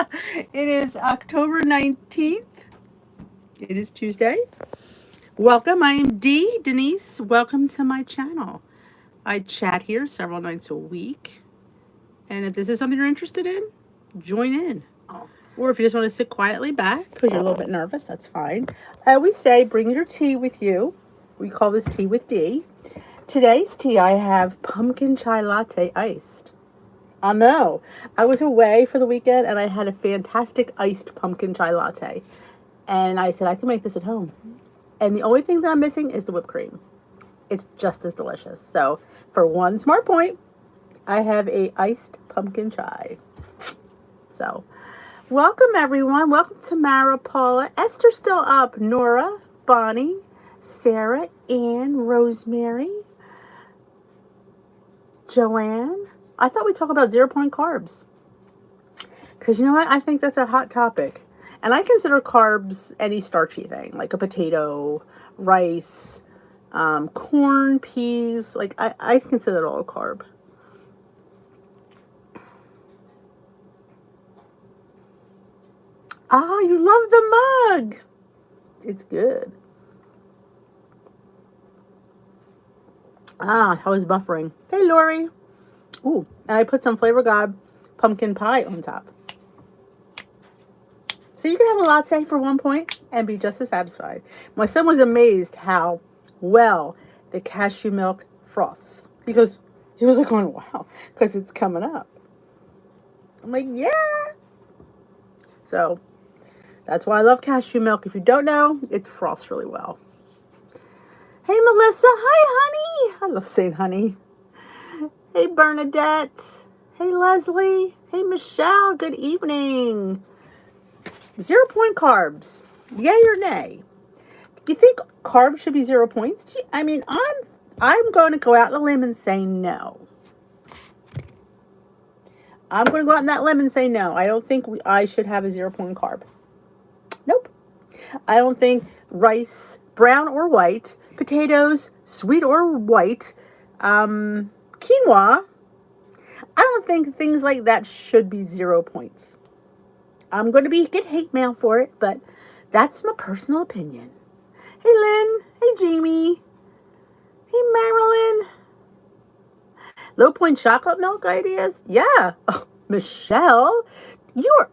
It is October 19th. It is Tuesday. Welcome. I am Denise. Welcome to my channel. I chat here several nights a week. And if this is something you're interested in, join in. Or if you just want to sit quietly back because you're a little bit nervous, that's fine. I always say bring your tea with you. We call this tea with D. Today's tea, I have pumpkin chai latte iced. I know. I was away for the weekend and I had a fantastic iced pumpkin chai latte. And I said, I can make this at home. And the only thing that I'm missing is the whipped cream. It's just as delicious. So for one smart point, I have a iced pumpkin chai. So welcome everyone. Welcome to Mara, Paula. Esther's still up. Nora, Bonnie, Sarah, Ann, Rosemary, Joanne. I thought we'd talk about 0-point carbs. Because you know what? I think that's a hot topic. And I consider carbs any starchy thing, like a potato, rice, corn, peas. Like, I consider it all a carb. Ah, you love the mug. It's good. Ah, I was buffering. Hey, Lori. Ooh, and I put some Flavor God pumpkin pie on top. So you can have a latte for 1 point and be just as satisfied. My son was amazed how well the cashew milk froths. He was like going, wow, because it's coming up. I'm like, yeah. So that's why I love cashew milk. If you don't know, it froths really well. Hey, Melissa. Hi, honey. I love saying honey. Hey, Bernadette. Hey, Leslie. Hey, Michelle. Good evening. 0-point carbs. Yay or nay? Do you think carbs should be 0 points? I mean, I'm going to go out on a limb and say no. I'm going to go out on that limb and say no. I don't think I should have a 0-point carb. Nope. I don't think rice, brown or white, potatoes, sweet or white, quinoa, I don't think things like that should be 0 points. I'm going to get hate mail for it, but that's my personal opinion. Hey, Lynn. Hey, Jamie. Hey, Marilyn. Low point chocolate milk ideas? Yeah. Oh, Michelle, you're...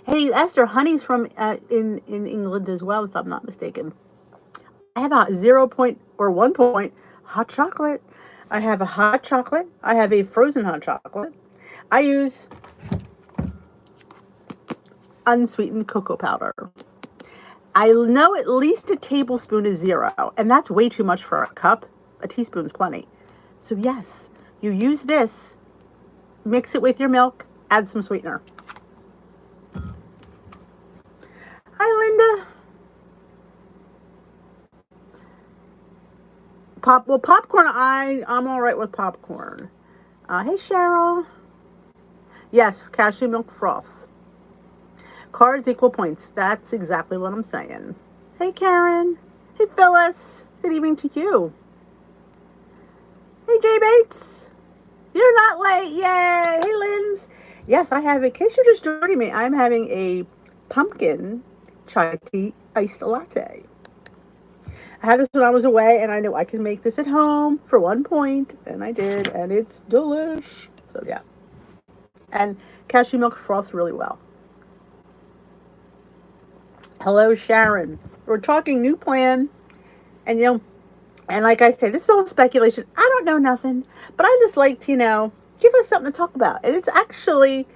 Hey, Esther, honey's from in England as well, if I'm not mistaken. I have a 0 point or 1 point hot chocolate. I have a hot chocolate. I have a frozen hot chocolate. I use unsweetened cocoa powder. I know at least a tablespoon is 0, and that's way too much for a cup. A teaspoon's plenty. So yes, you use this, mix it with your milk, add some sweetener. Hi, Linda. Popcorn, I'm all right with popcorn. Hey, Cheryl. Yes, cashew milk froth. Cards equal points. That's exactly what I'm saying. Hey, Karen. Hey, Phyllis. Good evening to you. Hey, Jay Bates. You're not late. Yay. Hey, Lynn's. Yes, I have, in case you're just joining me, I'm having a pumpkin chai tea iced latte. I had this when I was away, and I knew I could make this at home for 1 point, and I did, and it's delish. So, yeah. And cashew milk froths really well. Hello, Sharon. We're talking new plan, and, and like I said, this is all speculation. I don't know nothing, but I just like to, give us something to talk about. And it's actually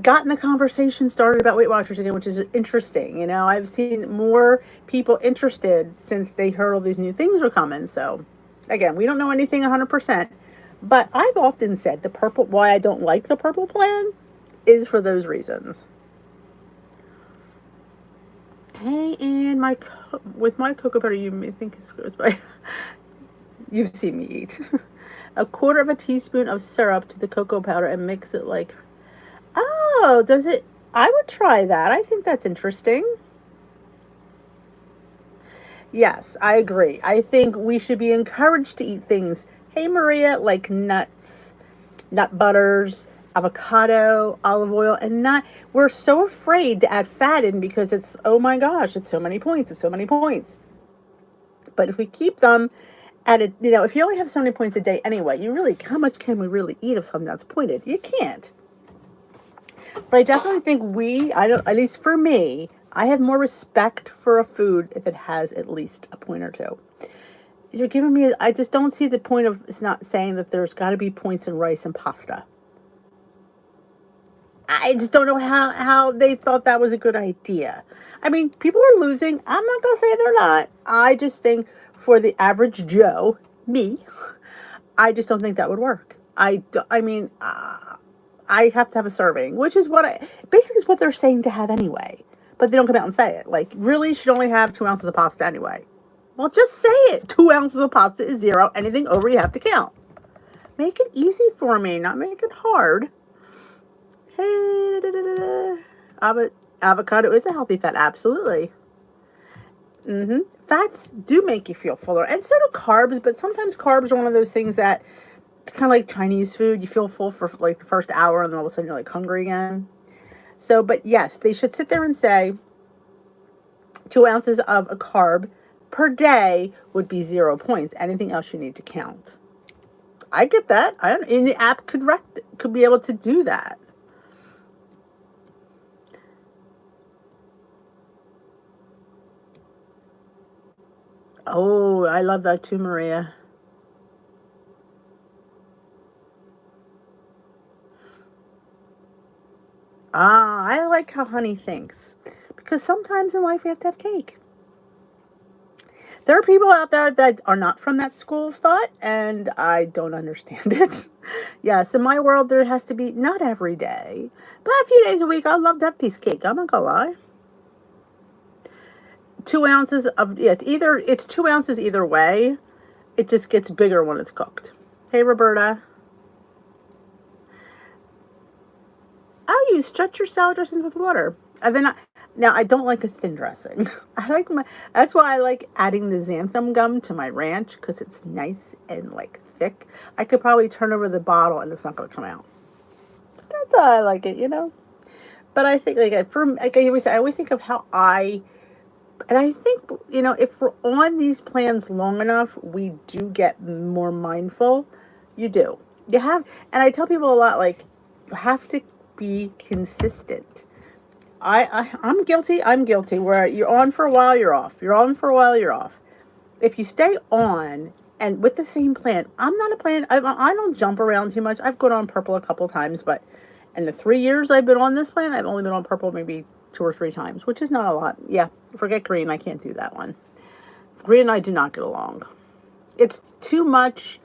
gotten the conversation started about Weight Watchers again, which is interesting. I've seen more people interested since they heard all these new things were coming. So, again, we don't know anything 100%. But I've often said why I don't like the purple plan is for those reasons. Hey, and with my cocoa powder, you may think it goes by. You've seen me eat. 1/4 of a teaspoon of syrup to the cocoa powder and mix it like... Oh, does it? I would try that. I think that's interesting. Yes, I agree. I think we should be encouraged to eat things. Hey, Maria, like nuts, nut butters, avocado, olive oil, and not, we're so afraid to add fat in because it's, oh my gosh, it's so many points, it's so many points. But if we keep them at a, if you only have so many points a day anyway, you really, how much can we really eat of something that's pointed? You can't. But I definitely think at least for me, I have more respect for a food if it has at least a point or two. You're giving me, I just don't see the point of, it's not saying that there's got to be points in rice and pasta. I just don't know how they thought that was a good idea. I mean, people are losing. I'm not going to say they're not. I just think for the average Joe, me, I just don't think that would work. I mean, I have to have a serving, which is basically is what they're saying to have anyway. But they don't come out and say it. Like, really, you should only have 2 ounces of pasta anyway. Well, just say it. 2 ounces of pasta is 0. Anything over, you have to count. Make it easy for me, not make it hard. Hey, avocado is a healthy fat, absolutely. Fats do make you feel fuller, and so do carbs, but sometimes carbs are one of those things that, it's kind of like Chinese food. You feel full for like the first hour, and then all of a sudden you're like hungry again. So, but yes, they should sit there and say 2 ounces of a carb per day would be 0 points. Anything else you need to count. I get that. And the app could be able to do that. Oh, I love that too, Maria. Ah, I like how honey thinks. Because sometimes in life we have to have cake. There are people out there that are not from that school of thought, and I don't understand it. Yes, in my world, there has to be, not every day, but a few days a week, I'd love to have a piece of cake. I'm not gonna lie. 2 ounces of, yeah, it's 2 ounces either way. It just gets bigger when it's cooked. Hey, Roberta. Oh, you stretch your salad dressings with water. And then now I don't like a thin dressing. That's why I like adding the xanthan gum to my ranch, because it's nice and like thick. I could probably turn over the bottle and it's not going to come out. That's how I like it. But I think I always think of how and I think, if we're on these plans long enough, we do get more mindful. You do. And I tell people a lot, like, you have to be consistent. I'm guilty, where you're on for a while, you're off. You're on for a while, you're off. If you stay on and with the same plan, I'm not a plan, I don't jump around too much. I've gone on purple a couple times, but in the 3 years I've been on this plan, I've only been on purple maybe 2 or 3 times, which is not a lot. Yeah, forget green, I can't do that one. Green and I do not get along. It's too much.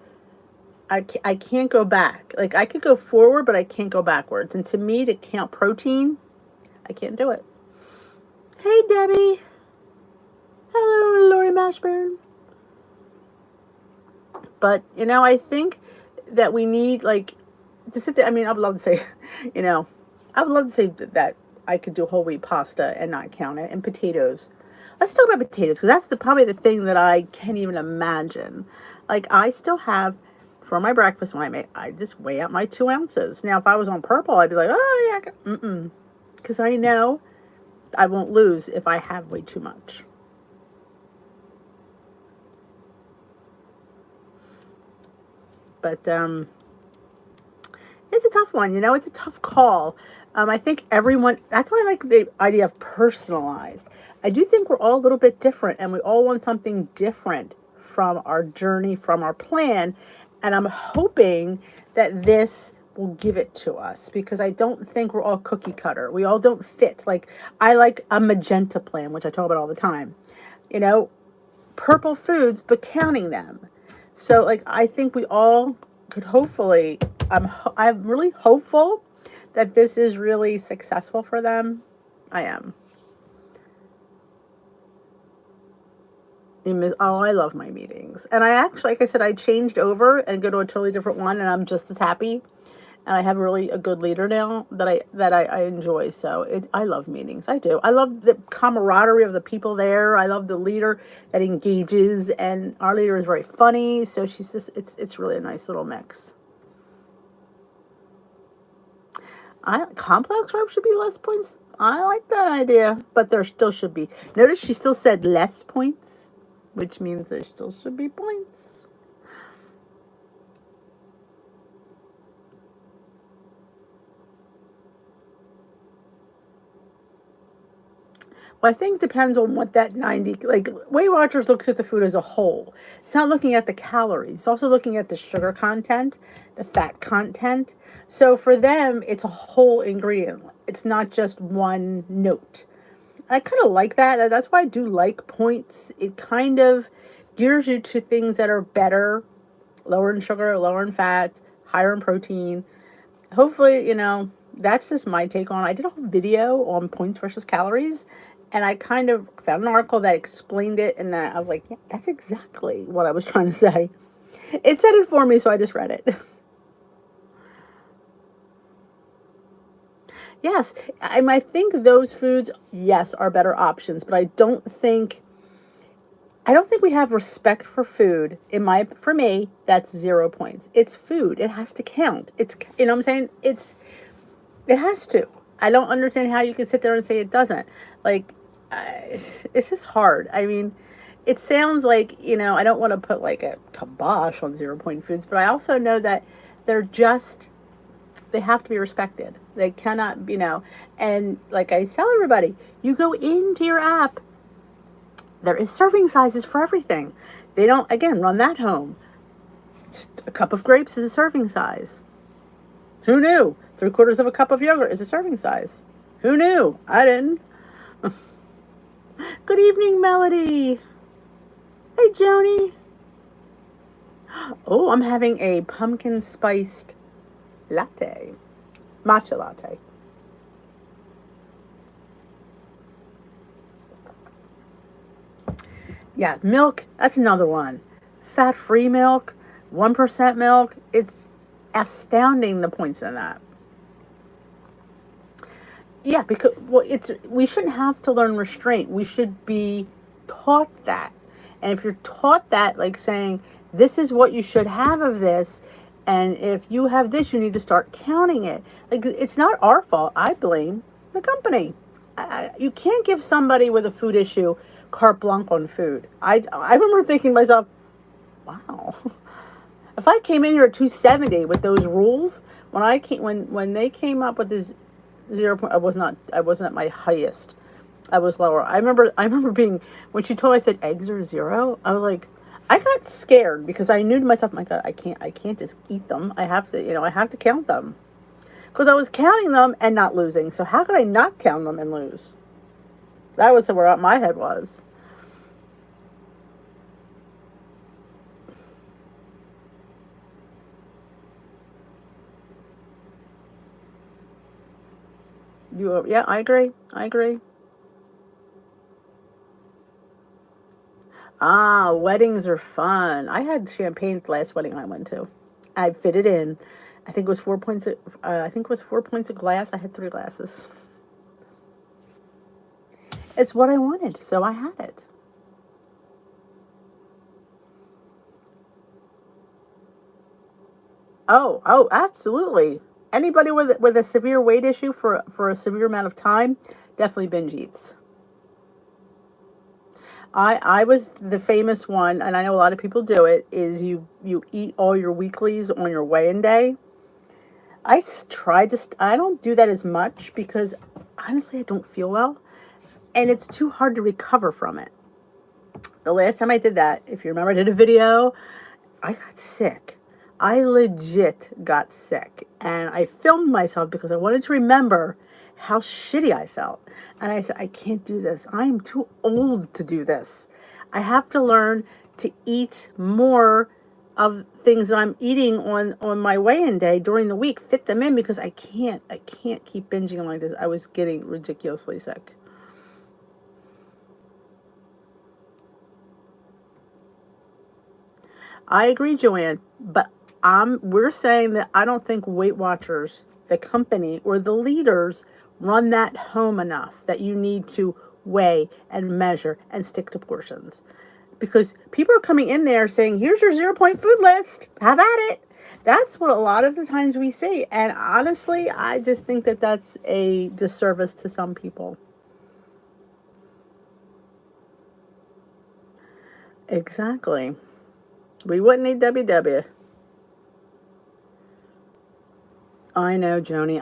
I can't go back. Like, I could go forward, but I can't go backwards. And to me, to count protein, I can't do it. Hey, Debbie. Hello, Lori Mashburn. But, I think that we need, like, to sit there. I mean, I would love to say, I would love to say that I could do whole wheat pasta and not count it. And potatoes. Let's talk about potatoes, because that's probably the thing that I can't even imagine. Like, I still have, for my breakfast when I just weigh out my 2 ounces. Now, if I was on purple, I'd be like, oh, yeah, because I know I won't lose if I have way too much. But it's a tough one, it's a tough call. I think that's why I like the idea of personalized. I do think we're all a little bit different, and we all want something different from our journey, from our plan. And I'm hoping that this will give it to us, because I don't think we're all cookie cutter. We all don't fit. Like, I like a magenta plan, which I talk about all the time. Purple foods, but counting them. So, like, I think we all could hopefully, I'm really hopeful that this is really successful for them. I am. Oh, I love my meetings. And I actually, like I said, I changed over and go to a totally different one, and I'm just as happy. And I have really a good leader now that I enjoy. So I love meetings. I do. I love the camaraderie of the people there. I love the leader that engages, and our leader is very funny. So she's just, it's really a nice little mix. Complex carbs should be less points. I like that idea, but there still should be. Notice she still said less points, which means there still should be points. Well, I think depends on what that 90, like Weight Watchers looks at the food as a whole. It's not looking at the calories. It's also looking at the sugar content, the fat content. So for them, it's a whole ingredient. It's not just one note. I kind of like that. That's why I do like points. It kind of gears you to things that are better, lower in sugar, lower in fat, higher in protein. Hopefully, that's just my take on it. I did a whole video on points versus calories, and I kind of found an article that explained it, and I was like, yeah, that's exactly what I was trying to say. It said it for me, so I just read it. Yes, I think those foods, yes, are better options, but I don't think we have respect for food. For me, that's 0 points. It's food. It has to count. What I'm saying? It has to. I don't understand how you can sit there and say it doesn't. Like, it's just hard. I mean, it sounds like, I don't want to put like a kibosh on 0 point foods, but I also know that they're just, they have to be respected. They cannot, and like I tell everybody, you go into your app, there is serving sizes for everything. They don't, again, run that home. Just a cup of grapes is a serving size. Who knew? 3/4 of a cup of yogurt is a serving size. Who knew? I didn't. Good evening, Melody. Hey, Joni. Oh, I'm having a pumpkin spiced latte. Matcha latte. Yeah, milk, that's another one. Fat-free milk, 1% milk. It's astounding the points in that. Yeah, because we shouldn't have to learn restraint. We should be taught that. And if you're taught that, like saying, this is what you should have of this, and if you have this, you need to start counting it. Like, it's not our fault. I blame the company. You can't give somebody with a food issue carte blanche on food. I remember thinking to myself, wow, if I came in here at 270 with those rules, when they came up with this 0 point, I wasn't at my highest. I was lower. I remember being, when she told me, I said eggs are 0. I was like, I got scared because I knew to myself, my God, I can't just eat them. I have to, I have to count them. Because I was counting them and not losing. So how could I not count them and lose? That was where my head was. Yeah, I agree. I agree. Ah, weddings are fun. I had champagne at the last wedding I went to. I fit it in. I think it was 4 points. I think it was 4 points a glass. I had 3 glasses. It's what I wanted, so I had it. Oh, absolutely. Anybody with a severe weight issue for a severe amount of time, definitely binge eats. I was the famous one, and I know a lot of people do it. Is you eat all your weeklies on your weigh-in day. Tried to. I don't do that as much because honestly, I don't feel well, and it's too hard to recover from it. The last time I did that, if you remember, I did a video. I got sick. I legit got sick. And I filmed myself because I wanted to remember how shitty I felt. And I said, I can't do this. I'm too old to do this. I have to learn to eat more of things that I'm eating on my weigh-in day during the week, fit them in because I can't keep binging like this. I was getting ridiculously sick. I agree, Joanne, but we're saying that I don't think Weight Watchers, the company or the leaders, run that home enough that you need to weigh and measure and stick to portions. Because people are coming in there saying, here's your 0 point food list. Have at it. That's what a lot of the times we see. And honestly, I just think that that's a disservice to some people. Exactly. We wouldn't need WW. I know, Joni.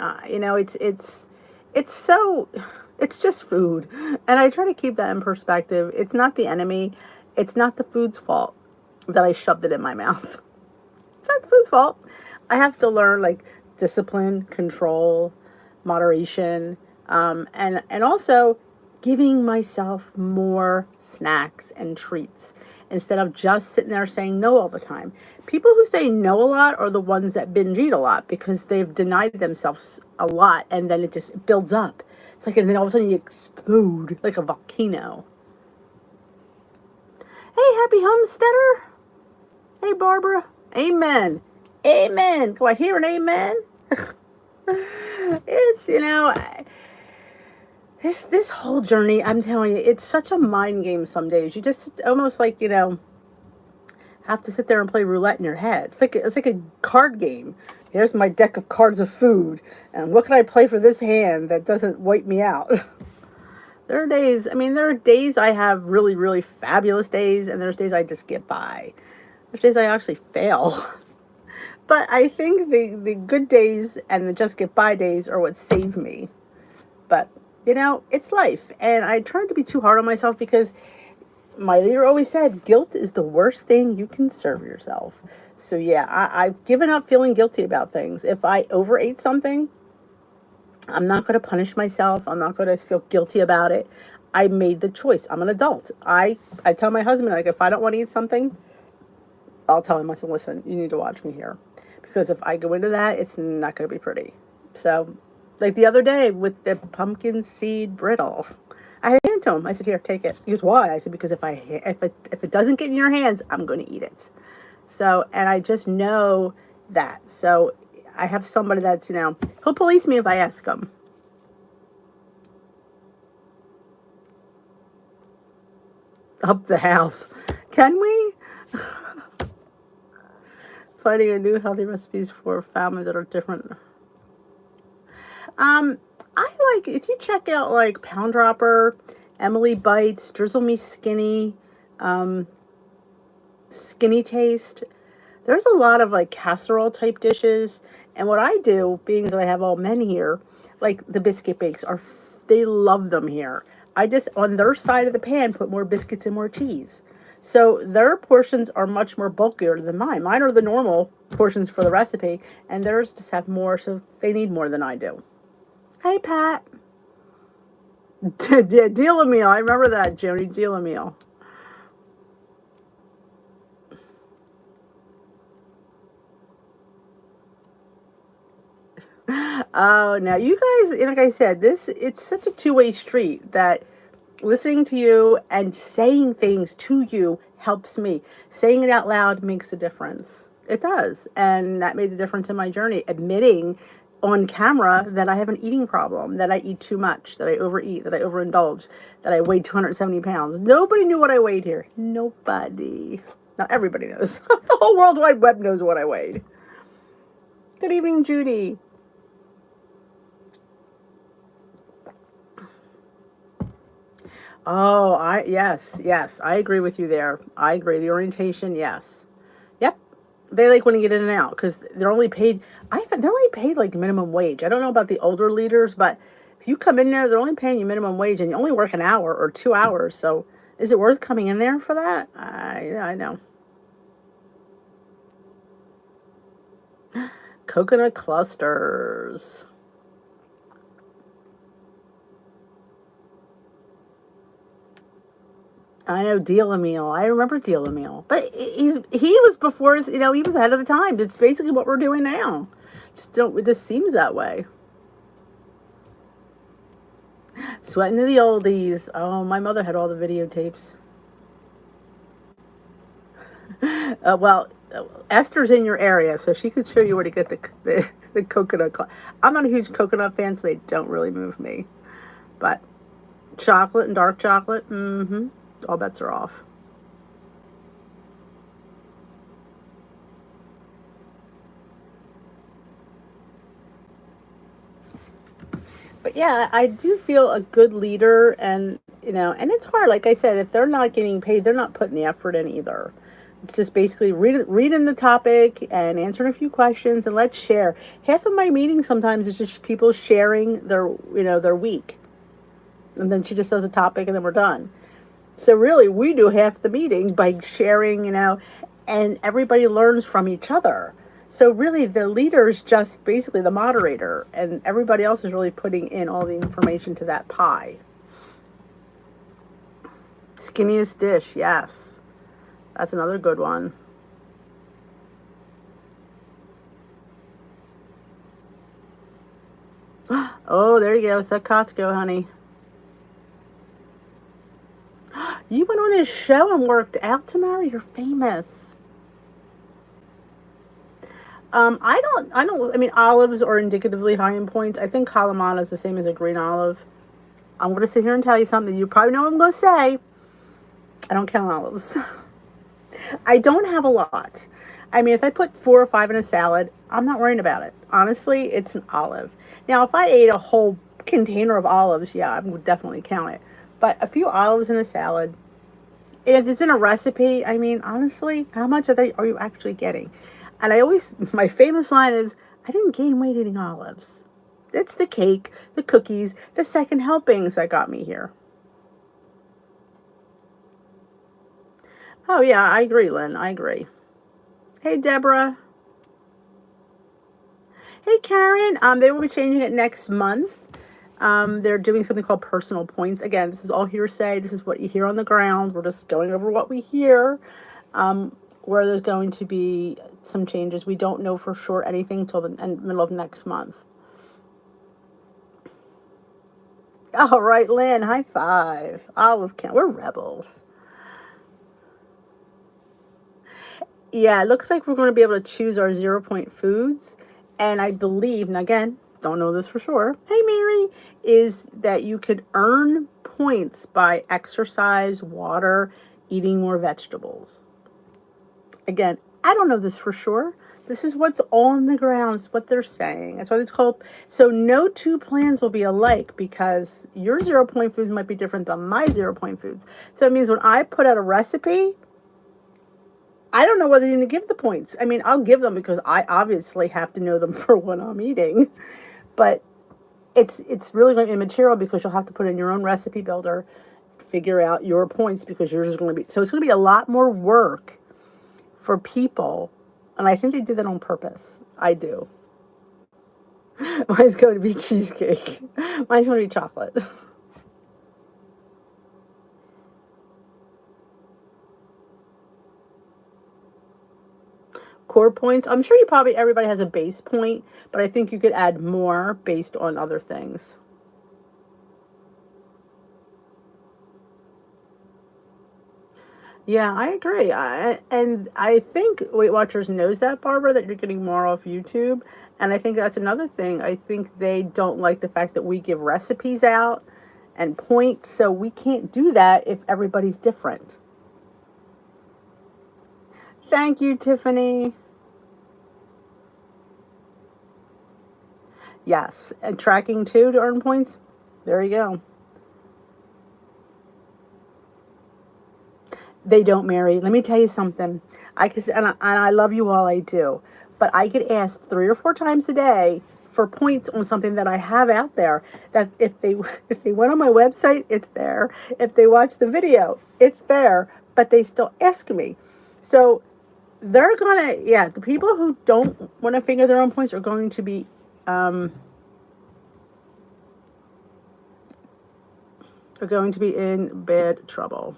It's so, it's just food, and I try to keep that in perspective. It's not the enemy. It's not the food's fault that I shoved it in my mouth. It's not the food's fault. I have to learn like discipline, control, moderation, and also giving myself more snacks and treats instead of just sitting there saying no all the time. People who say no a lot are the ones that binge eat a lot because they've denied themselves a lot, and then it just builds up. It's like, and then all of a sudden you explode like a volcano. Hey, happy homesteader. Hey, Barbara. Amen. Amen. Can I hear an amen? It's, this whole journey, I'm telling you, it's such a mind game some days. You just almost like, have to sit there and play roulette in your head. It's like a card game. Here's my deck of cards of food, and what can I play for this hand that doesn't wipe me out? There are days I have really, really fabulous days, and there's days I just get by. There's days I actually fail. But I think the good days and the just get by days are what save me. But, it's life. And I try not to be too hard on myself because my leader always said, guilt is the worst thing you can serve yourself. So yeah, I've given up feeling guilty about things. If I overate something, I'm not going to punish myself. I'm not going to feel guilty about it. I made the choice. I'm an adult. I tell my husband, like, if I don't want to eat something, I'll tell him, I said, listen, you need to watch me here. Because if I go into that, it's not going to be pretty. So, like the other day with the pumpkin seed brittle, I handed it to him. I said, here, take it. He goes, why? I said, because if it doesn't get in your hands, I'm going to eat it. So, and I just know that. So I have somebody that's, he'll police me if I ask him. Up the house. Can we? Finding a new healthy recipes for families that are different. I like, if you check out like Pound Dropper, Emily Bites, Drizzle Me Skinny, Skinny Taste, there's a lot of like casserole type dishes. And what I do, being that I have all men here, like the biscuit bakes they love them here. I just, on their side of the pan, put more biscuits and more cheese. So their portions are much more bulkier than mine. Mine are the normal portions for the recipe, and theirs just have more, so they need more than I do. Hey, Pat. Deal a meal. I remember that, Joni. Deal a meal. Oh, now you guys, like I said, it's such a two-way street that listening to you and saying things to you helps me. Saying it out loud makes a difference. It does. And that made a difference in my journey. Admitting on camera that I have an eating problem, that I eat too much, that I overeat, that I overindulge, that I weigh 270 pounds. Nobody knew what I weighed here. Nobody. Now everybody knows. The whole World Wide Web knows what I weighed. Good evening, Judy. Oh, yes, I agree with you there. I agree. The orientation, yes. Yep. They like when you get in and out because they're only paid, they're only paid like minimum wage. I don't know about the older leaders, but if you come in there, they're only paying you minimum wage and you only work an hour or 2 hours. So is it worth coming in there for that? I know. Coconut clusters. I know Deal a Meal. I remember Deal a Meal. But he was before his, he was ahead of the time. It's basically what we're doing now. It just seems that way. Sweating to the oldies. Oh, my mother had all the videotapes. Well, Esther's in your area, so she could show you where to get the coconut. I'm not a huge coconut fan, so they don't really move me. But chocolate and dark chocolate, all bets are off. But yeah, I do feel a good leader, and and it's hard. Like I said, if they're not getting paid, they're not putting the effort in either. It's just basically reading the topic and answering a few questions, and let's share. Half of my meetings sometimes is just people sharing their week, and then she just does a topic, and then we're done. So really, we do half the meeting by sharing, and everybody learns from each other. So really, the leader is just basically the moderator, and everybody else is really putting in all the information to that pie. Skinniest dish, yes. That's another good one. Oh, there you go. It's at Costco, honey. You went on his show and worked out tomorrow? You're famous. I mean, olives are indicatively high in points. I think Kalamata is the same as a green olive. I'm going to sit here and tell you something. You probably know what I'm going to say. I don't count olives. I don't have a lot. I mean, if I put 4 or 5 in a salad, I'm not worrying about it. Honestly, it's an olive. Now, if I ate a whole container of olives, yeah, I would definitely count it. But a few olives in a salad, and if it's in a recipe, I mean, honestly, how much are you actually getting? And my famous line is, I didn't gain weight eating olives. It's the cake, the cookies, the second helpings that got me here. Oh, yeah, I agree, Lynn. I agree. Hey, Deborah. Hey, Karen. They will be changing it next month. They're doing something called personal points. Again, this is all hearsay. This is what you hear on the ground. We're just going over what we hear. Where there's going to be some changes. We don't know for sure anything till the middle of next month. All right, Lynn. High five. Olive count. We're rebels. Yeah, it looks like we're going to be able to choose our 0 point foods. And I believe, and again, don't know this for sure. Hey, Mary, is that you could earn points by exercise, water, eating more vegetables. Again, I don't know this for sure. This is what's on the ground. It's what they're saying. That's why it's called. So no two plans will be alike because your 0 point foods might be different than my 0 point foods. So it means when I put out a recipe, I don't know whether you're going to give the points. I mean, I'll give them because I obviously have to know them for what I'm eating. But it's really going to be immaterial because you'll have to put in your own recipe builder, figure out your points because yours is going to be. So it's going to be a lot more work for people. And I think they did that on purpose. I do. Mine's going to be cheesecake. Mine's going to be chocolate. Core points. I'm sure everybody has a base point, but I think you could add more based on other things. Yeah, I agree. And I think Weight Watchers knows that, Barbara, that you're getting more off YouTube. And I think that's another thing. I think they don't like the fact that we give recipes out and points, so we can't do that if everybody's different. Thank you, Tiffany. Yes, and tracking too to earn points. There you go. They don't, Mary. Let me tell you something. And I love you all, I do. But I get asked 3 or 4 times a day for points on something that I have out there. That if they went on my website, it's there. If they watch the video, it's there. But they still ask me. So they're the people who don't want to figure their own points are going to be in bad trouble.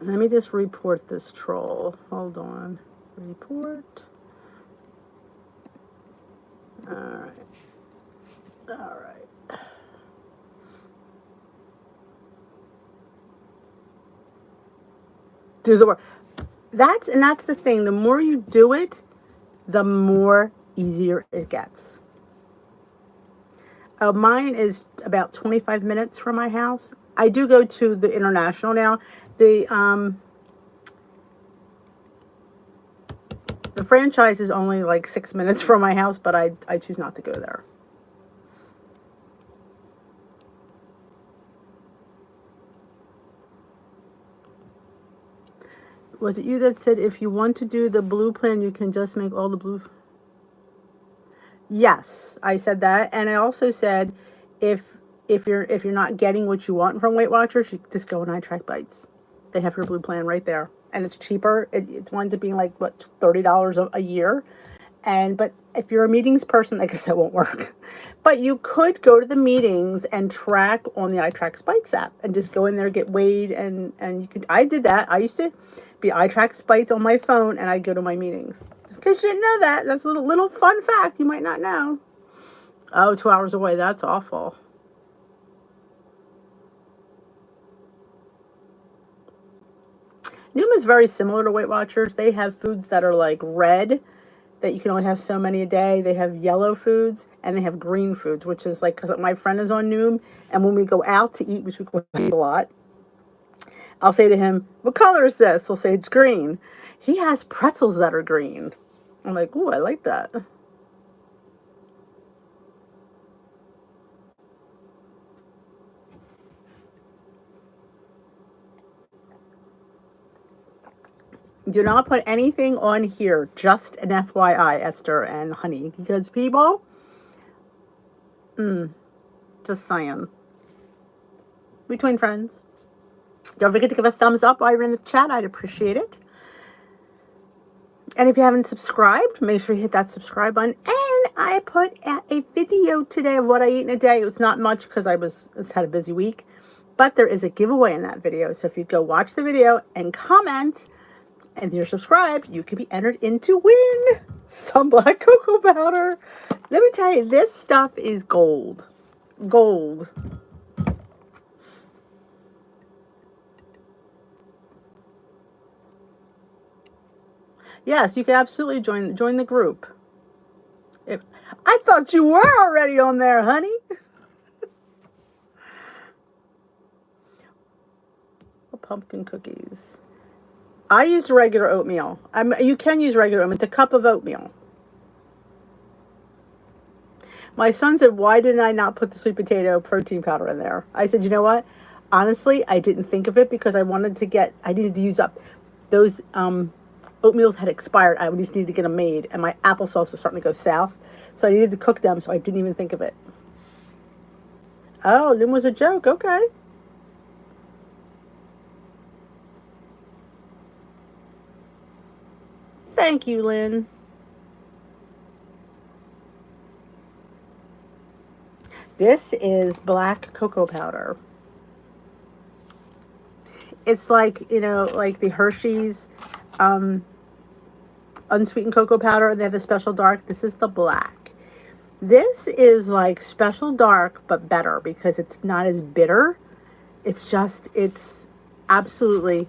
Let me just report this troll. Hold on. Report. All right. All right. Do the work. That's the thing. The more you do it, the more easier it gets. Mine is about 25 minutes from my house. I do go to the International now. The the franchise is only like 6 minutes from my house, but I choose not to go there. Was it you that said if you want to do the blue plan, you can just make all the blue? Yes, I said that, and I also said if you're not getting what you want from Weight Watchers, you just go on iTrack Bites. They have your blue plan right there, and it's cheaper. It winds up being like what, $30 a year, but if you're a meetings person, I guess that won't work. But you could go to the meetings and track on the iTrack Bites app, and just go in there, get weighed, and you could. I did that. I used to be iTrack Bites on my phone, and I'd go to my meetings. Just because you didn't know that, that's a little fun fact you might not know. Oh, 2 hours away. That's awful. Newman's very similar to Weight Watchers. They have foods that are like red, that you can only have so many a day. They have yellow foods, and they have green foods, which is like, because my friend is on Noom, and when we go out to eat, which we go eat a lot, I'll say to him, what color is this? He'll say it's green. He has pretzels that are green. I'm like, ooh, I like that. Do not put anything on here. Just an FYI, Esther and Honey, because people, just saying. Between friends. Don't forget to give a thumbs up while you're in the chat. I'd appreciate it. And if you haven't subscribed, make sure you hit that subscribe button. And I put out a video today of what I eat in a day. It's not much because I had a busy week. But there is a giveaway in that video. So if you go watch the video and comment, and if you're subscribed, you can be entered in to win some black cocoa powder. Let me tell you, this stuff is gold. Gold. Yes, you can absolutely join the group. I thought you were already on there, honey. Pumpkin cookies. I use regular oatmeal. You can use regular oatmeal. It's a cup of oatmeal. My son said, why didn't I not put the sweet potato protein powder in there? I said, you know what? Honestly, I didn't think of it because I needed to use up those oatmeals had expired. I just needed to get them made, and my applesauce was starting to go south. So I needed to cook them, so I didn't even think of it. Oh, Lynn was a joke. Okay. Thank you, Lynn. This is black cocoa powder. It's like, like the Hershey's unsweetened cocoa powder. They have the special dark. This is the black. This is like special dark, but better because it's not as bitter. It's absolutely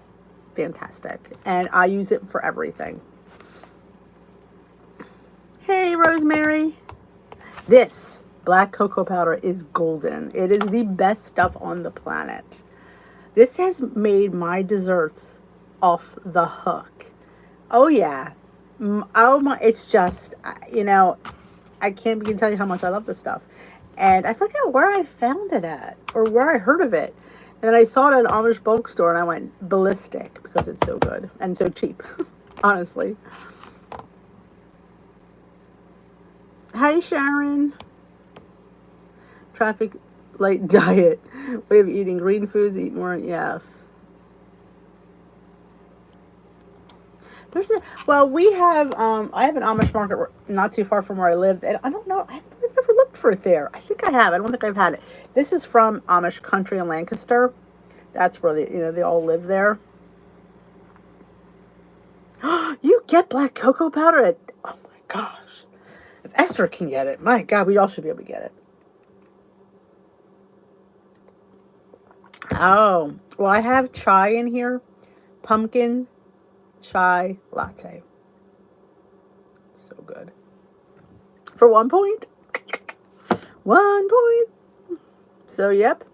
fantastic. And I use it for everything. Hey, Rosemary. This black cocoa powder is golden. It is the best stuff on the planet. This has made my desserts off the hook. Oh, yeah. Oh, my. It's just, I can't begin to tell you how much I love this stuff. And I forget where I found it at or where I heard of it. And then I saw it at an Amish bulk store, and I went ballistic because it's so good and so cheap, honestly. Hi, Sharon. Traffic light diet. Way of eating green foods, eat more. Yes. We have, I have an Amish market not too far from where I live. And I don't know, I've never looked for it there. I think I have. I don't think I've had it. This is from Amish country in Lancaster. That's where they all live there. You get black cocoa powder oh my gosh. If Esther can get it, my God, we all should be able to get it. Oh, well, I have chai in here. Pumpkin chai latte. So good. For 1 point. 1 point. So, yep.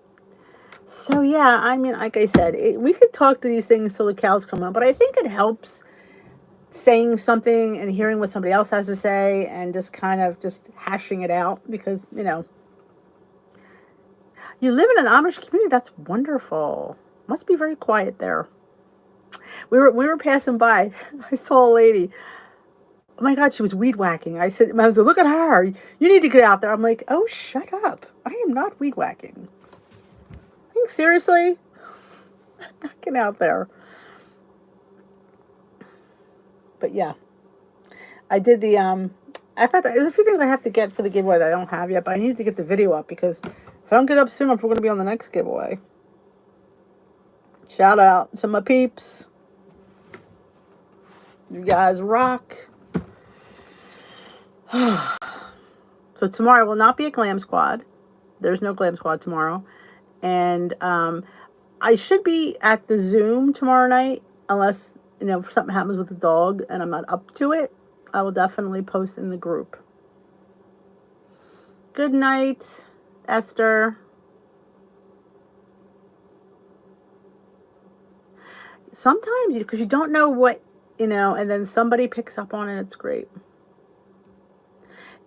So yeah, I mean, like I said, we could talk to these things till the cows come home, but I think it helps saying something and hearing what somebody else has to say and just kind of just hashing it out because, you live in an Amish community. That's wonderful. Must be very quiet there. We were passing by. I saw a lady. Oh my God, she was weed whacking. I said, my husband, look at her. You need to get out there. I'm like, oh, shut up. I am not weed whacking. I think seriously, I'm not getting out there. But yeah, I did the I thought there's a few things I have to get for the giveaway that I don't have yet, but I need to get the video up because if I don't get it up soon, I'm going to be on the next giveaway. Shout out to my peeps. You guys rock. So tomorrow will not be a glam squad. There's no glam squad tomorrow. And I should be at the Zoom tomorrow night, unless, if something happens with the dog and I'm not up to it. I will definitely post in the group. Good night, Esther. Sometimes, because you don't know what, and then somebody picks up on it, it's great.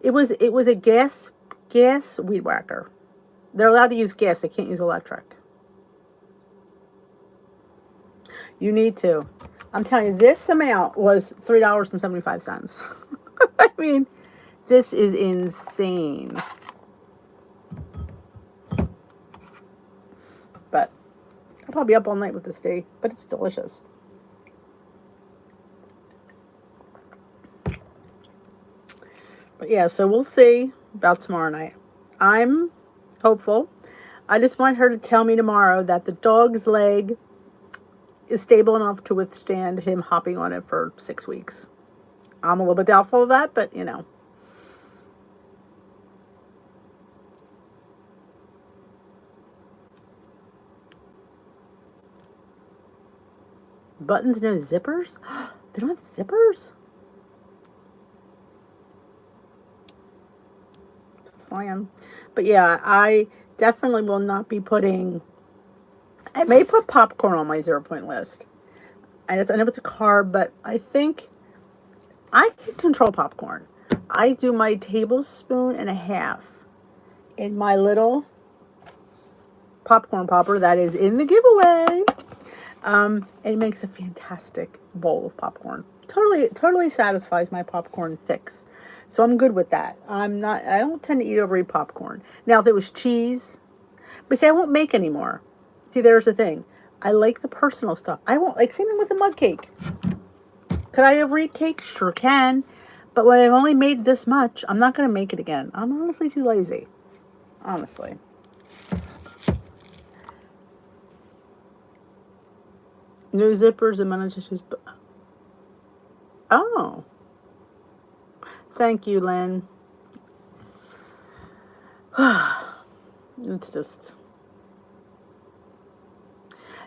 It was a gas weed whacker. They're allowed to use gas. They can't use electric. You need to. I'm telling you, this amount was $3.75. I mean, this is insane. But I'll probably be up all night with this tea, but it's delicious. But yeah, so we'll see about tomorrow night. I'm hopeful. I just want her to tell me tomorrow that the dog's leg is stable enough to withstand him hopping on it for 6 weeks. I'm a little bit doubtful of that, but Buttons, no zippers? They don't have zippers? Slam. But yeah, I definitely will not be putting... I may put popcorn on my 0 point list. I know it's a carb, but I think I can control popcorn. I do my tablespoon and a half in my little popcorn popper that is in the giveaway. And it makes a fantastic bowl of popcorn. Totally satisfies my popcorn fix. So I'm good with that. I don't tend to eat popcorn. Now, if it was cheese, but see, I won't make anymore. See, there's the thing. I like the personal stuff. I won't, same thing with the mug cake. Could I overeat cake? Sure can. But when I've only made this much, I'm not going to make it again. I'm honestly too lazy. Honestly. No zippers and managed tissues. Oh. Thank you, Lynn. It's just...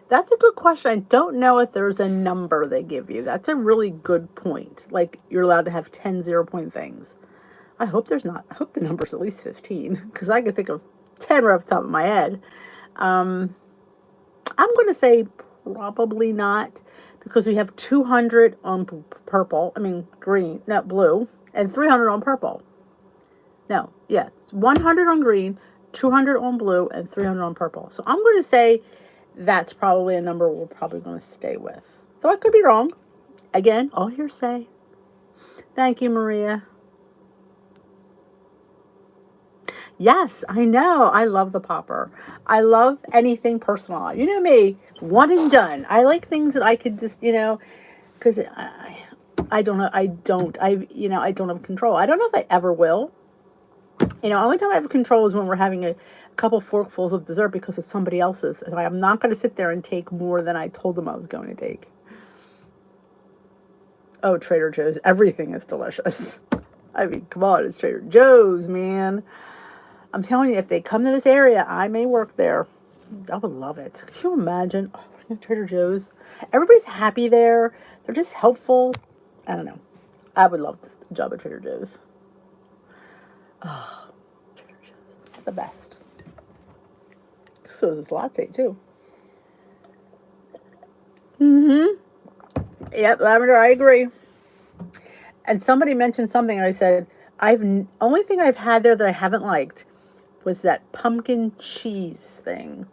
That's a good question. I don't know if there's a number they give you. That's a really good point. You're allowed to have 10 0-point things. I hope there's not. I hope the number's at least 15, because I can think of 10 right off the top of my head. I'm going to say probably not, because we have 200 on blue, and 300 on purple. No, yeah, it's 100 on green, 200 on blue, and 300 on purple. So I'm going to say that's probably a number we're probably going to stay with. Though I could be wrong. Again, all hearsay. Thank you, Maria. Yes, I know. I love the popper. I love anything personal. You know me, one and done. I like things that I could just, because I don't know. I don't have control. I don't know if I ever will. Only time I have control is when we're having a couple forkfuls of dessert because it's somebody else's. So I'm not going to sit there and take more than I told them I was going to take. Oh, Trader Joe's. Everything is delicious. I mean, come on, it's Trader Joe's, man. I'm telling you, if they come to this area, I may work there. I would love it. Can you imagine? Oh, Trader Joe's. Everybody's happy there. They're just helpful. I don't know. I would love the job at Trader Joe's. Oh, Trader Joe's. It's the best. so is this latte too. Mm-hmm. Yep, lavender, I agree. And somebody mentioned something, and I said, only thing I've had there that I haven't liked was that pumpkin cheese thing.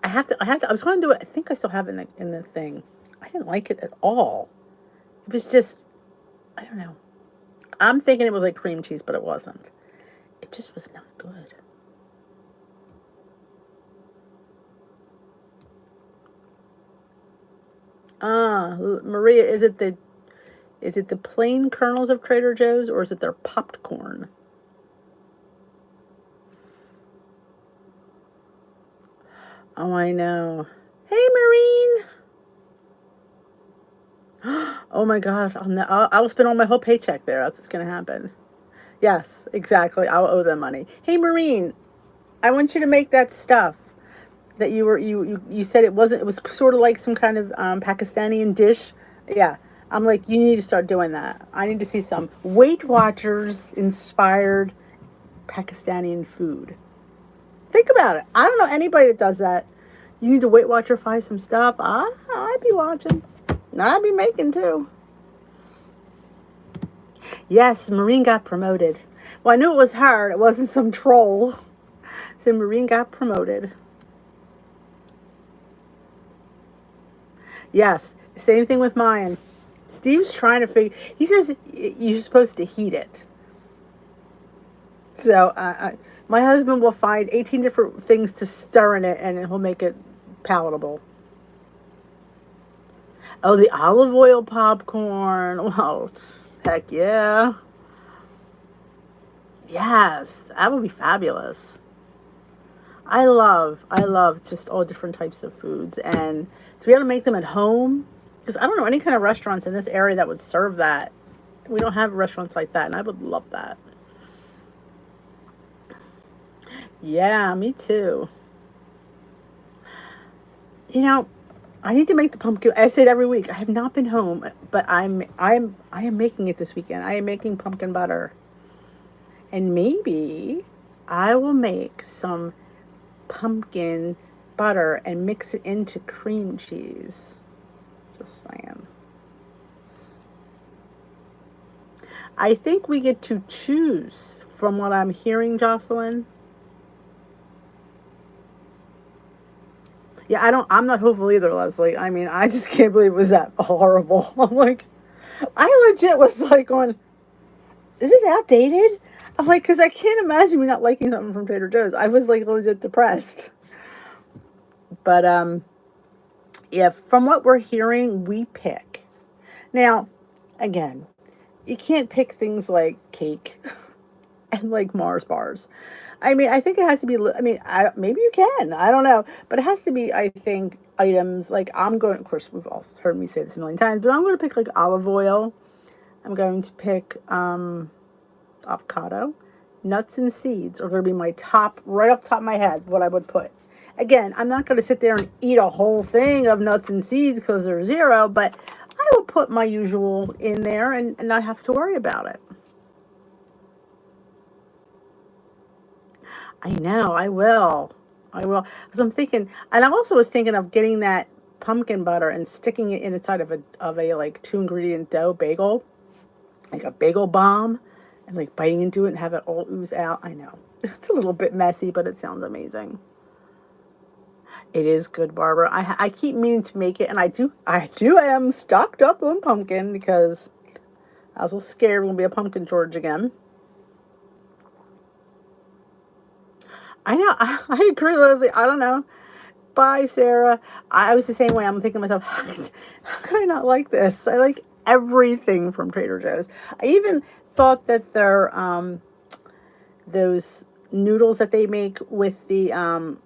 I was going to do it. I think I still have it in the thing. I didn't like it at all. It was just, I don't know. I'm thinking it was like cream cheese, but it wasn't. It just was not good. Maria, is it the plain kernels of Trader Joe's, or is it their popped corn? Oh, I know. Hey, Marine. Oh my gosh, I'll spend all my whole paycheck there. That's what's gonna happen. Yes, exactly. I'll owe them money. Hey, Marine, I want you to make that stuff that you said it wasn't. It was sort of like some kind of Pakistani dish. Yeah, I'm like, you need to start doing that. I need to see some Weight Watchers inspired Pakistani food. Think about it. I don't know anybody that does that. You need to Weight Watcherify some stuff. I'd be watching. I'd be making too. Yes, Maureen got promoted. Well, I knew it was her. It wasn't some troll. So Maureen got promoted. Yes, same thing with mine. Steve's trying to figure. He says you're supposed to heat it. So my husband will find 18 different things to stir in it, and he'll make it palatable. Oh, the olive oil popcorn. Well, heck yeah. Yes, that would be fabulous. I love just all different types of foods, and to be able to make them at home, because I don't know any kind of restaurants in this area that would serve that. We don't have restaurants like that, and I would love that. Yeah, me too. You know, I need to make the pumpkin. I say it every week. I have not been home, but I am making it this weekend. I am making pumpkin butter, and maybe I will make some pumpkin butter and mix it into cream cheese. Just saying. I think we get to choose from what I'm hearing, Jocelyn. Yeah, I'm not hopeful either, Leslie. I mean, I just can't believe it was that horrible. I'm like, I legit was like going, is this outdated? I'm like, because I can't imagine me not liking something from Trader Joe's. I was like legit depressed. But yeah, from what we're hearing, we pick. Now, again, you can't pick things like cake and like Mars bars. I mean, I think it has to be. I mean, maybe you can. I don't know, but it has to be. I think items like I'm going. Of course, we've all heard me say this a million times, but I'm going to pick like olive oil. I'm going to pick avocado, nuts and seeds are going to be my top right off the top of my head. What I would put. Again, I'm not going to sit there and eat a whole thing of nuts and seeds because they're zero, but I will put my usual in there and not have to worry about it. I know, I will. I will. Because I'm thinking, and I also was thinking of getting that pumpkin butter and sticking it inside of a like 2 ingredient dough bagel, like a bagel bomb, and like biting into it and have it all ooze out. I know. It's a little bit messy, but it sounds amazing. It is good, Barbara. I keep meaning to make it, and I am stocked up on pumpkin because I was so scared we're gonna be a pumpkin shortage again. I know. I agree, Leslie. I don't know. Bye, Sarah. I was the same way. I'm thinking to myself, how can I not like this? I like everything from Trader Joe's. I even thought that their those noodles that they make with the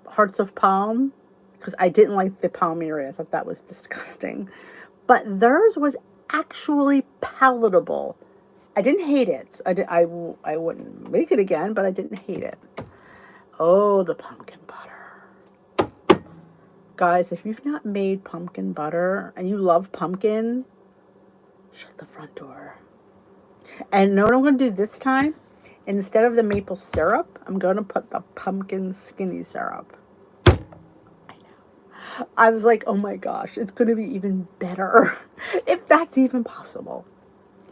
hearts of palm, because I didn't like the palmyra. I thought that was disgusting. But theirs was actually palatable. I didn't hate it. I wouldn't make it again, but I didn't hate it. Oh, the pumpkin butter. Guys, if you've not made pumpkin butter and you love pumpkin, shut the front door. And know what I'm going to do this time? Instead of the maple syrup, I'm going to put the pumpkin skinny syrup. I was like, oh my gosh, it's going to be even better if that's even possible.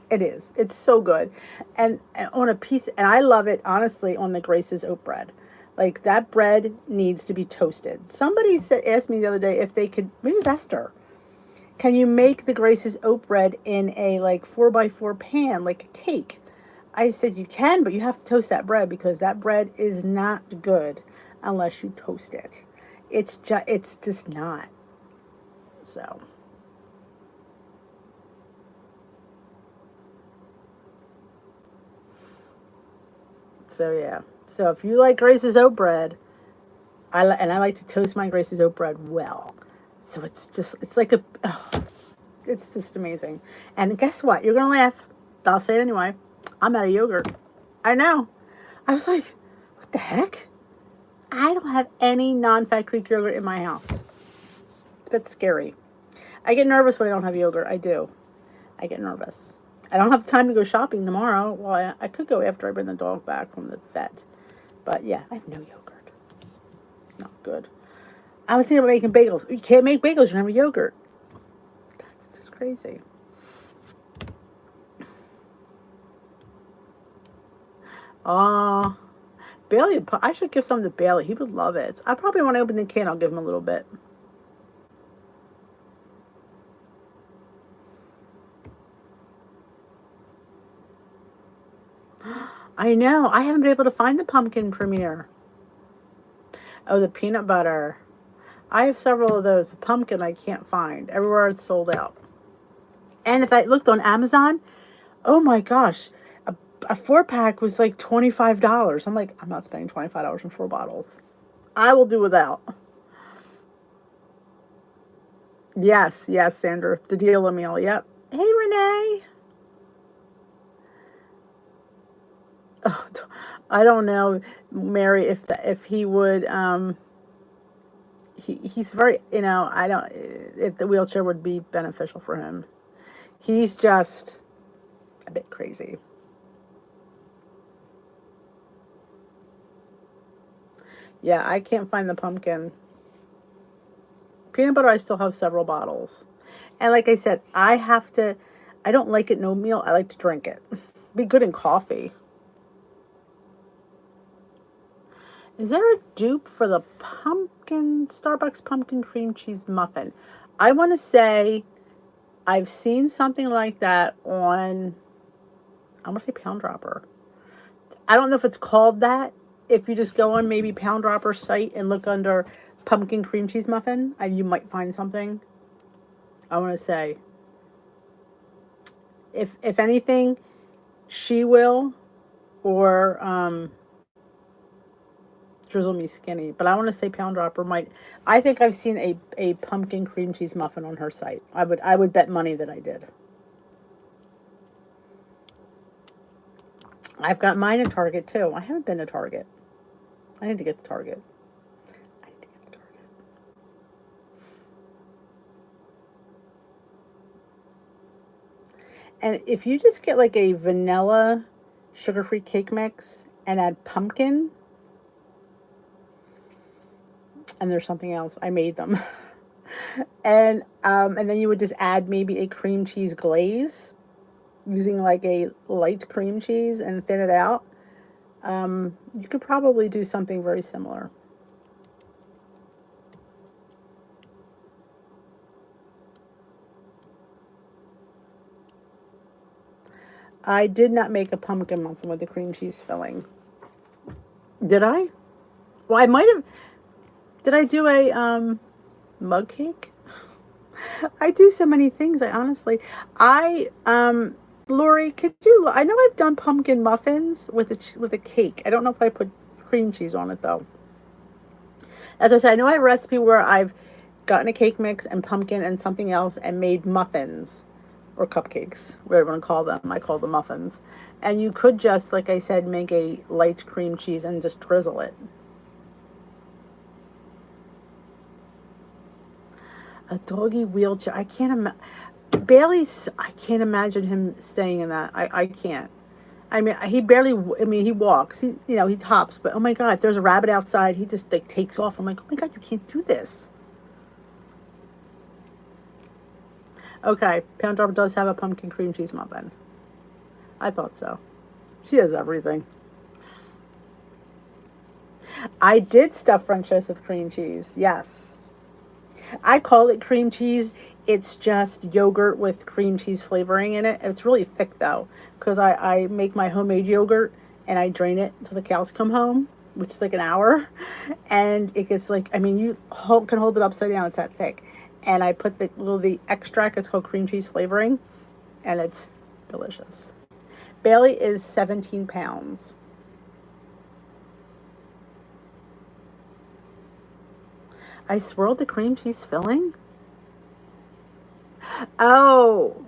It is. It's so good. And on a piece, and I love it, honestly, on the Grace's oat bread. Like, that bread needs to be toasted. Somebody asked me the other day if they could, maybe it was Esther, can you make the Grace's oat bread in a, like, 4x4 pan, like a cake? I said, you can, but you have to toast that bread because that bread is not good unless you toast it. It's just not. So. So yeah. So if you like Grace's oat bread, I like to toast my Grace's oat bread well. So it's like it's just amazing. And guess what? You're gonna laugh. I'll say it anyway. I'm out of yogurt. I know. I was like, what the heck? I don't have any non-fat Greek yogurt in my house. It's a bit scary. I get nervous when I don't have yogurt. I do. I get nervous. I don't have time to go shopping tomorrow. Well, I could go after I bring the dog back from the vet. But yeah, I have no yogurt. Not good. I was thinking about making bagels. You can't make bagels, you don't have yogurt. That's just crazy. Uh, Bailey, I should give some to Bailey. He would love it. I probably want to open the can. I'll give him a little bit. I know. I haven't been able to find the pumpkin premiere. Oh, the peanut butter. I have several of those. The pumpkin I can't find. Everywhere it's sold out. And if I looked on Amazon, oh my gosh, a 4-pack was like $25. I'm like, I'm not spending $25 on 4 bottles. I will do without. Yes, yes, Sandra. The deal meal. Yep. Hey, Renee. Oh, I don't know, Mary, if he would. He's very, I don't, if the wheelchair would be beneficial for him. He's just a bit crazy. Yeah, I can't find the pumpkin. Peanut butter, I still have several bottles. And like I said, I don't like it in oatmeal. I like to drink it. Be good in coffee. Is there a dupe for the Starbucks pumpkin cream cheese muffin? I want to say I've seen something like that on, I want to say Pound Dropper. I don't know if it's called that. If you just go on maybe Pound Dropper's site and look under pumpkin cream cheese muffin, you might find something. I want to say, if anything, she will, or Drizzle Me Skinny. But I want to say Pound Dropper might. I think I've seen a pumpkin cream cheese muffin on her site. I would bet money that I did. I've got mine at Target too. I haven't been to Target. I need to get to Target. I need to get to Target. And if you just get like a vanilla sugar-free cake mix and add pumpkin, and there's something else. I made them. And then you would just add maybe a cream cheese glaze using like a light cream cheese and thin it out. You could probably do something very similar. I did not make a pumpkin muffin with the cream cheese filling. Did I? Well, I might have. Did I do a mug cake? I do so many things. Lori, could you? I know I've done pumpkin muffins with a cake. I don't know if I put cream cheese on it though. As I said, I know I have a recipe where I've gotten a cake mix and pumpkin and something else and made muffins or cupcakes, whatever you want to call them. I call them muffins. And you could just, like I said, make a light cream cheese and just drizzle it. A doggy wheelchair. I can't imagine him staying in that. I can't. I mean, he walks. He hops. But, oh, my God, if there's a rabbit outside, he just, like, takes off. I'm like, oh, my God, you can't do this. Okay, Pound Drop does have a pumpkin cream cheese muffin. I thought so. She has everything. I did stuff French toast with cream cheese. Yes. I call it cream cheese. It's just yogurt with cream cheese flavoring in it. It's really thick though, because I make my homemade yogurt and I drain it until the cows come home, which is like an hour. And it gets like, I mean, can hold it upside down. It's that thick. And I put the extract, it's called cream cheese flavoring, and it's delicious. Bailey is 17 pounds. I swirled the cream cheese filling? Oh,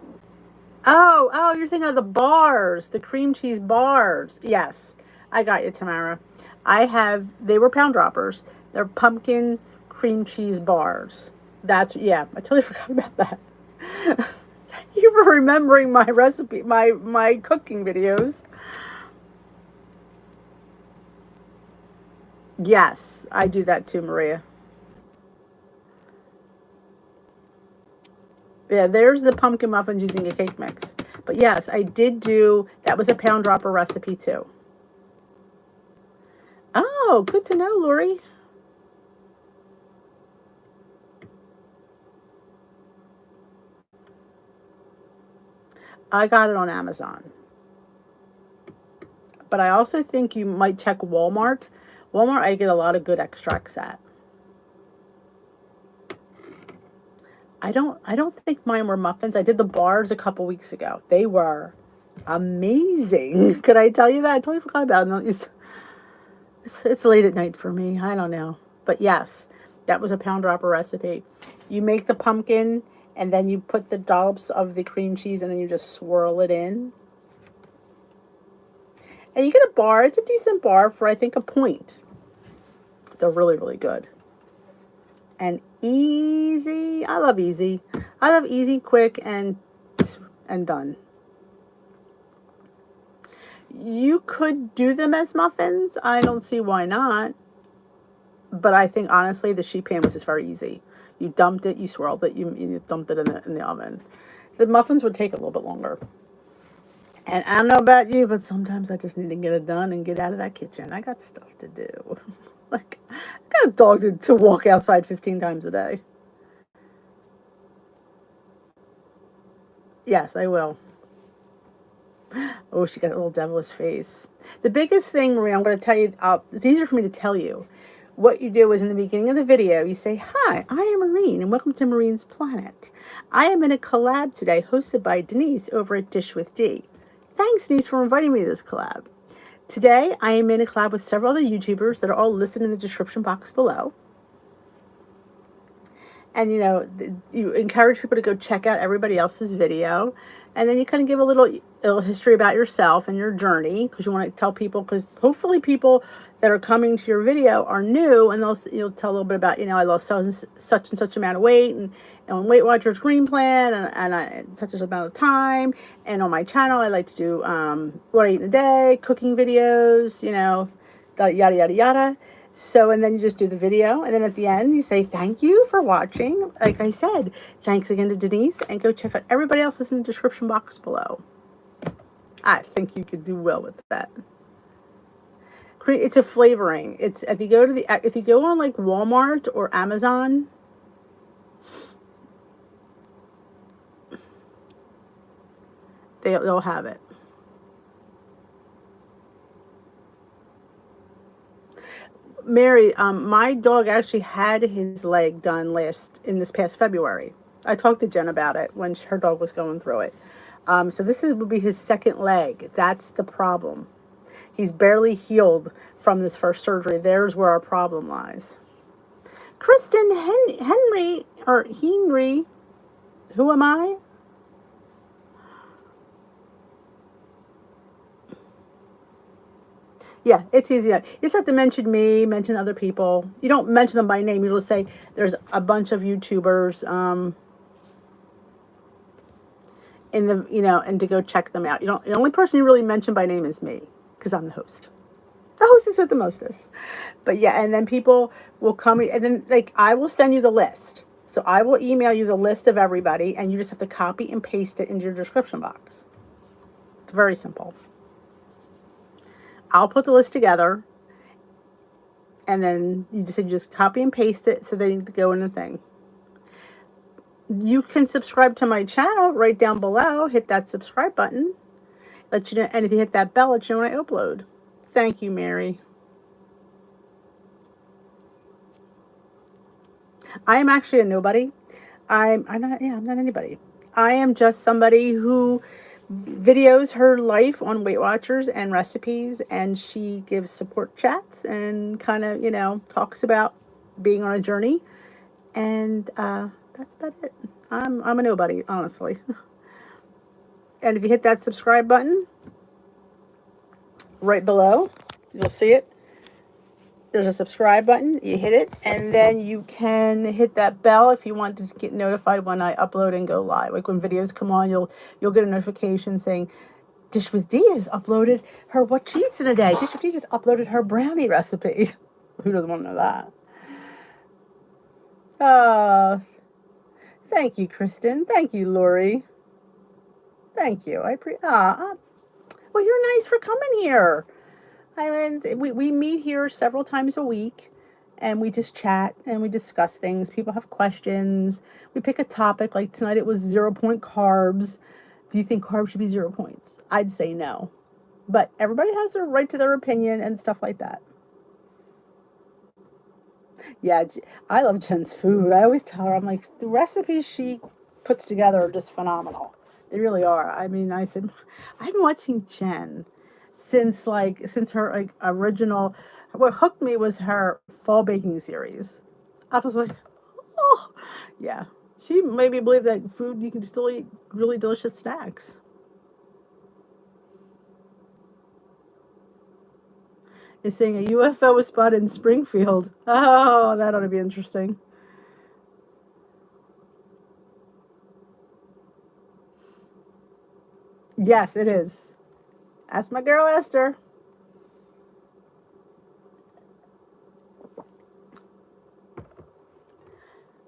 you're thinking of the bars, the cream cheese bars. Yes, I got you, Tamara. They were Pound Droppers. They're pumpkin cream cheese bars. Yeah, I totally forgot about that. Thank you for remembering my recipe, my cooking videos. Yes, I do that too, Maria. Yeah, there's the pumpkin muffins using a cake mix. But yes, I did do, that was a Pound Dropper recipe too. Oh, good to know, Lori. I got it on Amazon. But I also think you might check Walmart. Walmart, I get a lot of good extracts at. I don't think mine were muffins. I did the bars a couple weeks ago. They were amazing. Could I tell you that? I totally forgot about them. It's late at night for me. I don't know. But yes, that was a Pound Dropper recipe. You make the pumpkin and then you put the dollops of the cream cheese and then you just swirl it in. And you get a bar. It's a decent bar for, I think, a point. They're really, really good. And easy. I love easy. I love easy, quick, and done. You could do them as muffins. I don't see why not. But I think, honestly, the sheet pan was just very easy. You dumped it, you swirled it, you dumped it in the oven. The muffins would take a little bit longer. And I don't know about you, but sometimes I just need to get it done and get out of that kitchen. I got stuff to do. Like, I got a dog to walk outside 15 times a day. Yes, I will. Oh, she got a little devilish face. The biggest thing, Maria, I'm going to tell you, it's easier for me to tell you. What you do is in the beginning of the video, you say, "Hi, I am Maureen, and welcome to Maureen's Planet. I am in a collab today hosted by Denise over at Dish with D. Thanks, Denise, for inviting me to this collab. Today, I am in a collab with several other YouTubers that are all listed in the description box below. And, you encourage people to go check out everybody else's video. And then you kind of give a little history about yourself and your journey, because you want to tell people, because hopefully people that are coming to your video are new, and you'll tell a little bit about, I lost such and such amount of weight, and on Weight Watchers Green Plan, and such and such amount of time. And on my channel, I like to do what I eat in a day, cooking videos, yada, yada, yada. So, and then you just do the video, and then at the end, you say, thank you for watching. Like I said, thanks again to Denise, and go check out everybody else's in the description box below. I think you could do well with that. It's a flavoring. It's, if you go on like Walmart or Amazon, they'll have it. Mary, my dog actually had his leg done in this past February. I talked to Jen about it when her dog was going through it. So would be his second leg. That's the problem. He's barely healed from this first surgery. There's where our problem lies. Kristen Henry, who am I? Yeah, it's easy. You just have to mention me, mention other people. You don't mention them by name. You just say there's a bunch of YouTubers and to go check them out. The only person you really mention by name is me, because I'm the host. The hostess with the mostest. But yeah, and then people will come, and then I will send you the list. So I will email you the list of everybody, and you just have to copy and paste it into your description box. It's very simple. I'll put the list together, and then you just copy and paste it so they need to go in the thing. You can subscribe to my channel right down below. Hit that subscribe button. Let you know, and if you hit that bell, let you know when I upload. Thank you, Mary. I am actually a nobody. I'm not anybody. I am just somebody who videos her life on Weight Watchers and recipes, and she gives support chats and kind of, talks about being on a journey. And that's about it. I'm a nobody, honestly. And if you hit that subscribe button right below, you'll see it. There's a subscribe button. You hit it, and then you can hit that bell if you want to get notified when I upload and go live. Like when videos come on, you'll get a notification saying Dish with D has uploaded her what she eats in a day. Dish with D just uploaded her brownie recipe. Who doesn't want to know that? Thank you, Kristen. Thank you, Lori. Thank you. Well, you're nice for coming here. I mean, we meet here several times a week, and we just chat and we discuss things. People have questions. We pick a topic. Like tonight it was 0 point carbs. Do you think carbs should be 0 points? I'd say no. But everybody has their right to their opinion and stuff like that. Yeah, I love Jen's food. I always tell her, I'm like, the recipes she puts together are just phenomenal. They really are. I mean, I said, I've been watching Jen since her original. What hooked me was her fall baking series. I was like, oh yeah. She made me believe that food you can still eat really delicious snacks. Is saying a UFO was spotted in Springfield. Oh, that ought to be interesting. Yes, it is. That's my girl Esther.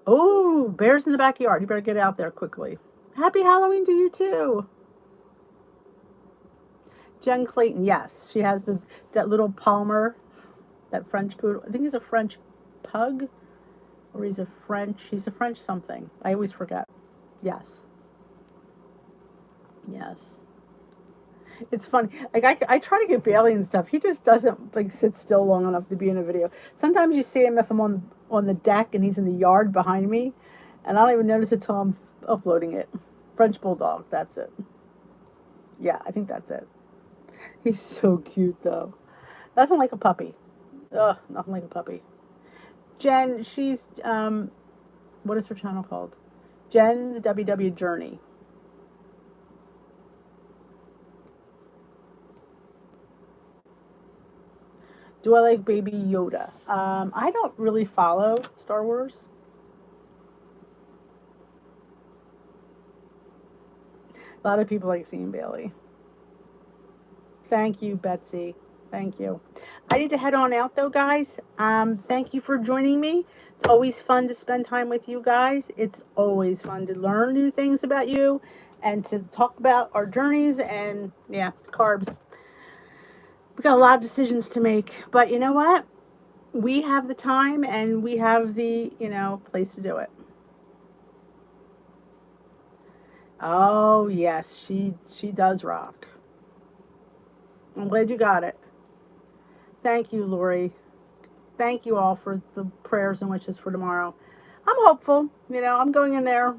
Oh, bears in the backyard. You better get out there quickly. Happy Halloween to you too. Jen Clayton, yes. She has that little Palmer, that French poodle. I think he's a French pug. Or he's a French something. I always forget. Yes. Yes. It's funny. Like I try to get Bailey and stuff. He just doesn't like sit still long enough to be in a video. Sometimes you see him if I'm on the deck and he's in the yard behind me, and I don't even notice it till I'm uploading it. French bulldog. That's it. Yeah, I think that's it. He's so cute though. Nothing like a puppy. Ugh, nothing like a puppy. Jen, she's what is her channel called? Jen's WW Journey. Do I like Baby Yoda? I don't really follow Star Wars. A lot of people like seeing Bailey. Thank you, Betsy. Thank you. I need to head on out though, guys. Thank you for joining me. It's always fun to spend time with you guys. It's always fun to learn new things about you and to talk about our journeys and yeah, carbs. We got a lot of decisions to make, but you know what? We have the time and we have the, place to do it. Oh, yes, she does rock. I'm glad you got it. Thank you, Lori. Thank you all for the prayers and wishes for tomorrow. I'm hopeful. I'm going in there.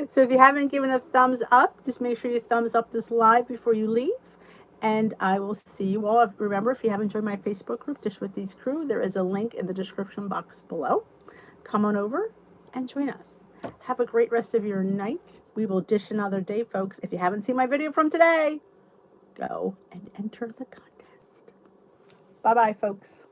So if you haven't given a thumbs up, just make sure you thumbs up this live before you leave. And I will see you all. Remember, if you haven't joined my Facebook group, Dish with D's Crew, there is a link in the description box below. Come on over and join us. Have a great rest of your night. We will dish another day, folks. If you haven't seen my video from today, go and enter the contest. Bye-bye, folks.